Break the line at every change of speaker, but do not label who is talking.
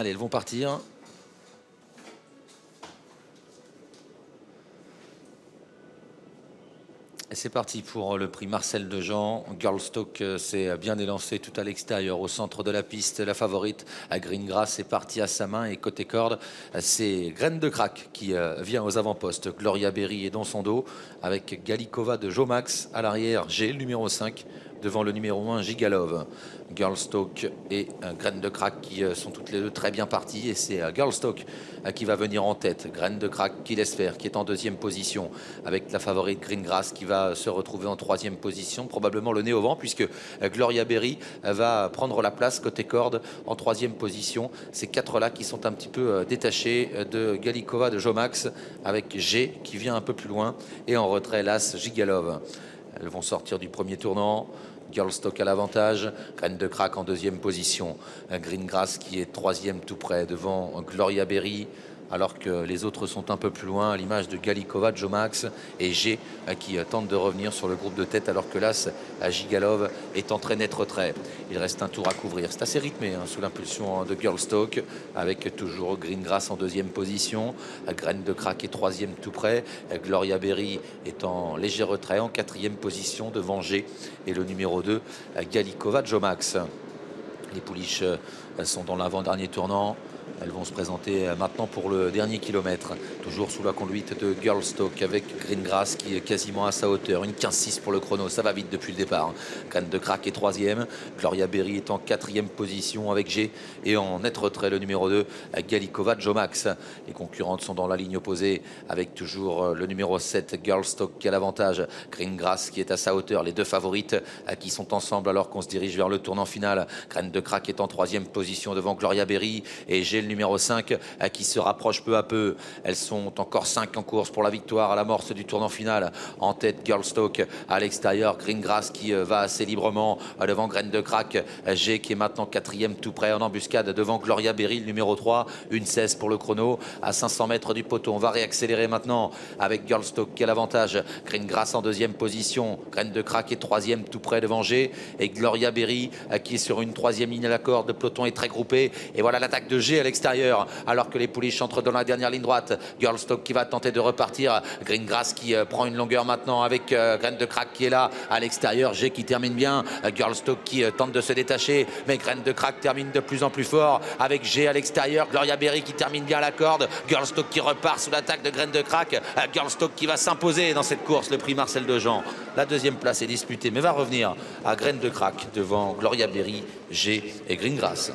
Allez, elles vont partir. Et c'est parti pour le prix Marcel Dejean. Girlstock s'est bien élancé tout à l'extérieur, au centre de la piste. La favorite à Greengrass est partie à sa main. Et côté corde, c'est Graine de Crack qui vient aux avant-postes. Gloria Berry est dans son dos avec Galikova de Jomax à l'arrière. G, le numéro 5, devant le numéro 1, Gigalov. Girlstock et Graine de Crack qui sont toutes les deux très bien parties. Et c'est Girlstock qui va venir en tête. Graine de Crack qui laisse faire, qui est en deuxième position avec la favorite Greengrass qui va se retrouver en troisième position, probablement le nez au vent, puisque Gloria Berry va prendre la place côté corde en troisième position. Ces quatre-là qui sont un petit peu détachés de Galikova de Jomax, avec G qui vient un peu plus loin, et en retrait l'As Gigalov. Elles vont sortir du premier tournant. Girlstock à l'avantage, Graine de Crack en deuxième position, Greengrass qui est troisième tout près devant Gloria Berry, alors que les autres sont un peu plus loin, à l'image de Galikova, Jomax et G qui tente de revenir sur le groupe de tête, alors que l'As Gigalov est en très net retrait. Il reste un tour à couvrir. C'est assez rythmé sous l'impulsion de Girlstock, avec toujours Greengrass en deuxième position, Graine de Crack est troisième tout près, Gloria Berry est en léger retrait, en quatrième position devant G et le numéro 2, Galikova, Jomax. Les pouliches sont dans l'avant-dernier tournant. Elles vont se présenter maintenant pour le dernier kilomètre, toujours sous la conduite de Girlstock avec Greengrass qui est quasiment à sa hauteur. Une 15-6 pour le chrono, ça va vite depuis le départ. Graine de Crack est troisième, Gloria Berry est en quatrième position avec G et en net retrait le numéro 2, Galikova, Jomax. Les concurrentes sont dans la ligne opposée avec toujours le numéro 7, Girlstock qui a l'avantage, Greengrass qui est à sa hauteur. Les deux favorites qui sont ensemble alors qu'on se dirige vers le tournant final. Graine de Crack est en troisième position devant Gloria Berry et G le numéro 5 qui se rapproche peu à peu. Elles sont encore 5 en course pour la victoire à l'amorce du tournant final. En tête Girlstock, à l'extérieur Greengrass qui va assez librement devant Graine de Crack. G qui est maintenant quatrième tout près en embuscade devant Gloria Berry, le numéro 3. Une 16 pour le chrono à 500 mètres du poteau. On va réaccélérer maintenant avec Girlstock qui a l'avantage. Greengrass en deuxième position. Graine de Crack est troisième tout près devant G. Et Gloria Berry qui est sur une troisième ligne à la corde. Le peloton est très groupé. Et voilà l'attaque de G à l'extérieur, alors que les pouliches entrent dans la dernière ligne droite. Girlstock qui va tenter de repartir. Greengrass qui prend une longueur maintenant avec Graine de Crack qui est là à l'extérieur. G qui termine bien. Girlstock qui tente de se détacher, mais Graine de Crack termine de plus en plus fort avec G à l'extérieur. Gloria Berry qui termine bien à la corde. Girlstock qui repart sous l'attaque de Graine de Crack. Girlstock qui va s'imposer dans cette course, le prix Marcel Dejean. La deuxième place est disputée, mais va revenir à Graine de Crack devant Gloria Berry, G et Greengrass.